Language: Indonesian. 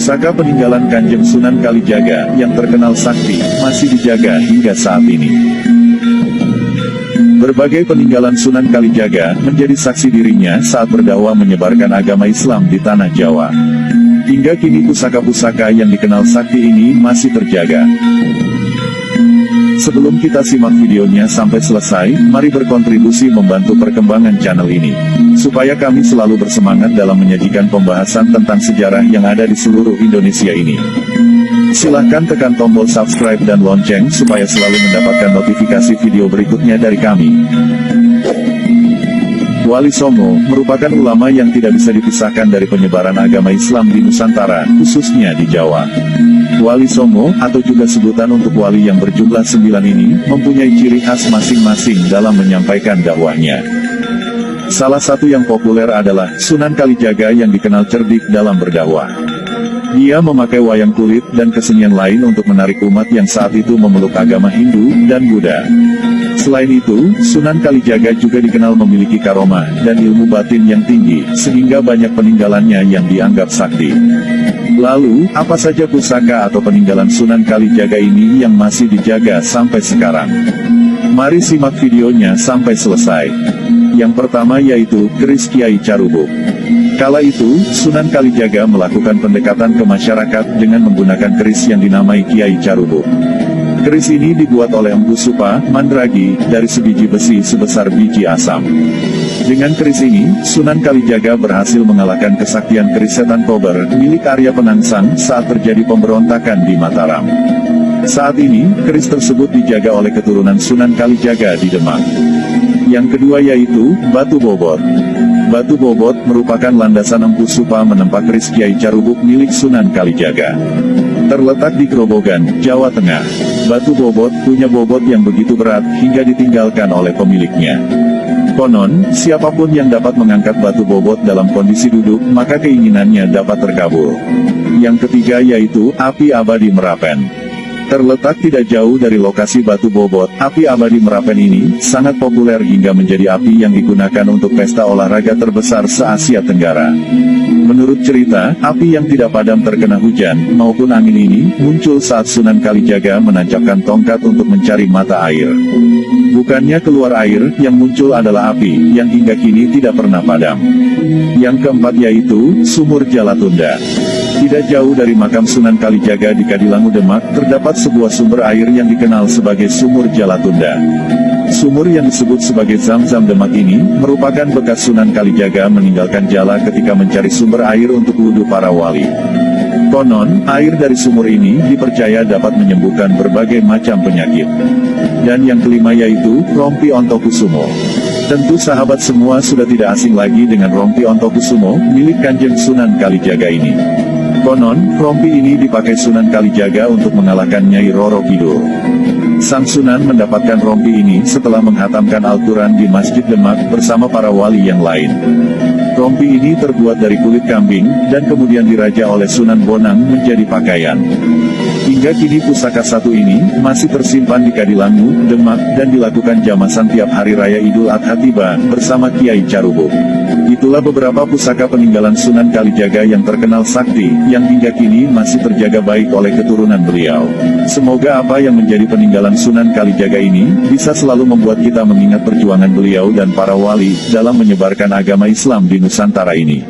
Pusaka peninggalan Kanjeng Sunan Kalijaga yang terkenal sakti, masih dijaga hingga saat ini. Berbagai peninggalan Sunan Kalijaga menjadi saksi dirinya saat berdakwah menyebarkan agama Islam di tanah Jawa. Hingga kini pusaka-pusaka yang dikenal sakti ini masih terjaga. Sebelum kita simak videonya sampai selesai, mari berkontribusi membantu perkembangan channel ini, supaya kami selalu bersemangat dalam menyajikan pembahasan tentang sejarah yang ada di seluruh Indonesia ini. Silahkan tekan tombol subscribe dan lonceng supaya selalu mendapatkan notifikasi video berikutnya dari kami. Wali Songo merupakan ulama yang tidak bisa dipisahkan dari penyebaran agama Islam di Nusantara, khususnya di Jawa. Wali Songo, atau juga sebutan untuk wali yang berjumlah 9 ini, mempunyai ciri khas masing-masing dalam menyampaikan dakwahnya. Salah satu yang populer adalah Sunan Kalijaga yang dikenal cerdik dalam berdakwah. Dia memakai wayang kulit dan kesenian lain untuk menarik umat yang saat itu memeluk agama Hindu dan Buddha. Selain itu, Sunan Kalijaga juga dikenal memiliki karomah dan ilmu batin yang tinggi, sehingga banyak peninggalannya yang dianggap sakti. Lalu, apa saja pusaka atau peninggalan Sunan Kalijaga ini yang masih dijaga sampai sekarang? Mari simak videonya sampai selesai. Yang pertama yaitu keris Kiai Carubuk. Kala itu, Sunan Kalijaga melakukan pendekatan ke masyarakat dengan menggunakan keris yang dinamai Kiai Carubuk. Keris ini dibuat oleh Empu Supa, Mandragi, dari sebiji besi sebesar biji asam. Dengan keris ini, Sunan Kalijaga berhasil mengalahkan kesaktian keris setan kober milik Arya Penangsang saat terjadi pemberontakan di Mataram. Saat ini, keris tersebut dijaga oleh keturunan Sunan Kalijaga di Demak. Yang kedua yaitu Batu Bobot. Batu Bobot merupakan landasan Empu Supa menempa keris Kiai Carubuk milik Sunan Kalijaga. Terletak di Grobogan, Jawa Tengah. Batu Bobot punya bobot yang begitu berat hingga ditinggalkan oleh pemiliknya. Konon, siapapun yang dapat mengangkat batu bobot dalam kondisi duduk, maka keinginannya dapat terkabul. Yang ketiga yaitu api abadi Merapen. Terletak tidak jauh dari lokasi Batu Bobot, api abadi Merapen ini sangat populer hingga menjadi api yang digunakan untuk pesta olahraga terbesar se-Asia Tenggara. Menurut cerita, api yang tidak padam terkena hujan maupun angin ini muncul saat Sunan Kalijaga menancapkan tongkat untuk mencari mata air. Bukannya keluar air, yang muncul adalah api yang hingga kini tidak pernah padam. Yang keempat yaitu Sumur Jalatunda. Tidak jauh dari makam Sunan Kalijaga di Kadilangu Demak, terdapat sebuah sumber air yang dikenal sebagai Sumur Jalatunda. Sumur yang disebut sebagai Zam-Zam Demak ini, merupakan bekas Sunan Kalijaga meninggalkan jala ketika mencari sumber air untuk wudhu para wali. Konon, air dari sumur ini dipercaya dapat menyembuhkan berbagai macam penyakit. Dan yang kelima yaitu Rompi Ontokusumo. Tentu sahabat semua sudah tidak asing lagi dengan Rompi Ontokusumo, milik Kanjeng Sunan Kalijaga ini. Konon, rompi ini dipakai Sunan Kalijaga untuk mengalahkan Nyai Roro Kidul. Sang Sunan mendapatkan rompi ini setelah menghatamkan Al-Quran di Masjid Demak bersama para wali yang lain. Rompi ini terbuat dari kulit kambing, dan kemudian diraja oleh Sunan Bonang menjadi pakaian. Hingga kini pusaka satu ini masih tersimpan di Kadilangu, Demak, dan dilakukan jamasan tiap hari raya Idul Adha tiba bersama Kiai Carubuk. Itulah beberapa pusaka peninggalan Sunan Kalijaga yang terkenal sakti, yang hingga kini masih terjaga baik oleh keturunan beliau. Semoga apa yang menjadi peninggalan Sunan Kalijaga ini bisa selalu membuat kita mengingat perjuangan beliau dan para wali dalam menyebarkan agama Islam di Nusantara ini.